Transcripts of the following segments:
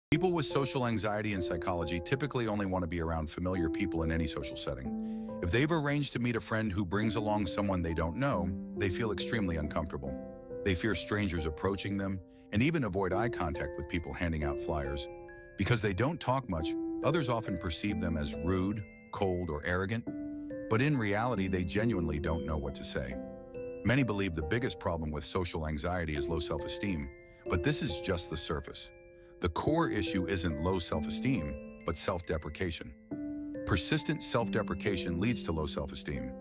People with social anxiety in psychology typically only want to be around familiar people in any social setting. If they've arranged to meet a friend who brings along someone they don't know, they feel extremely uncomfortable. They fear strangers approaching them and even avoid eye contact with people handing out flyers. Because they don't talk much, others often perceive them as rude, cold, or arrogant, but in reality, they genuinely don't know what to say. Many believe the biggest problem with social anxiety is low self-esteem, but this is just the surface. The core issue isn't low self-esteem, but self-deprecation. Persistent self-deprecation leads to low self-esteem.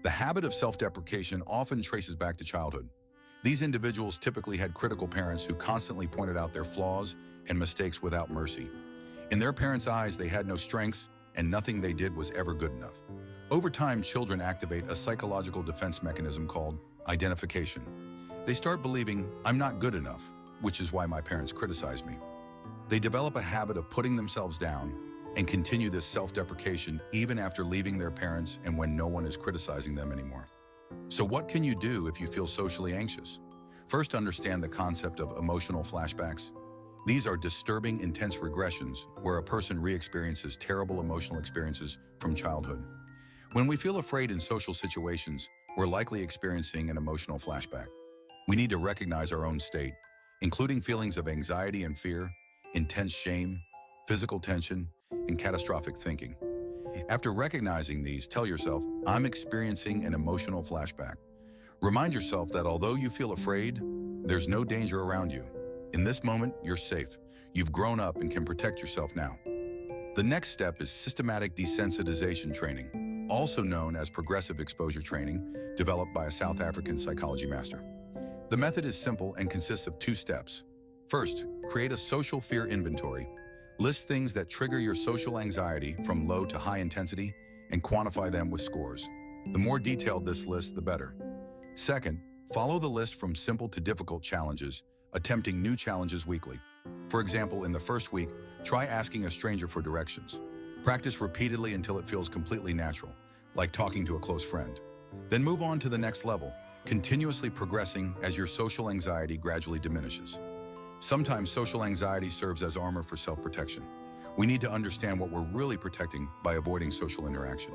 The habit of self-deprecation often traces back to childhood. These individuals typically had critical parents who constantly pointed out their flaws and mistakes without mercy. In their parents' eyes, they had no strengths, and nothing they did was ever good enough. Over time, children activate a psychological defense mechanism called identification. They start believing, "I'm not good enough, which is why my parents criticize me." They develop a habit of putting themselves down and continue this self-deprecation even after leaving their parents and when no one is criticizing them anymore. So what can you do if you feel socially anxious? First, understand the concept of emotional flashbacks. These are disturbing, intense regressions where a person re-experiences terrible emotional experiences from childhood. When we feel afraid in social situations, we're likely experiencing an emotional flashback. We need to recognize our own state, including feelings of anxiety and fear, intense shame, physical tension, and catastrophic thinking. After recognizing these, tell yourself, "I'm experiencing an emotional flashback." Remind yourself that although you feel afraid, there's no danger around you. In this moment, you're safe. You've grown up and can protect yourself now. The next step is systematic desensitization training, also known as progressive exposure training, developed by a South African psychology master. The method is simple and consists of 2 steps. First, create a social fear inventory. List things that trigger your social anxiety from low to high intensity and quantify them with scores. The more detailed this list, the better. Second, follow the list from simple to difficult challenges, attempting new challenges weekly. For example, in the first week, try asking a stranger for directions. Practice repeatedly until it feels completely natural, like talking to a close friend. Then move on to the next level, continuously progressing as your social anxiety gradually diminishes. Sometimes social anxiety serves as armor for self-protection. We need to understand what we're really protecting by avoiding social interaction.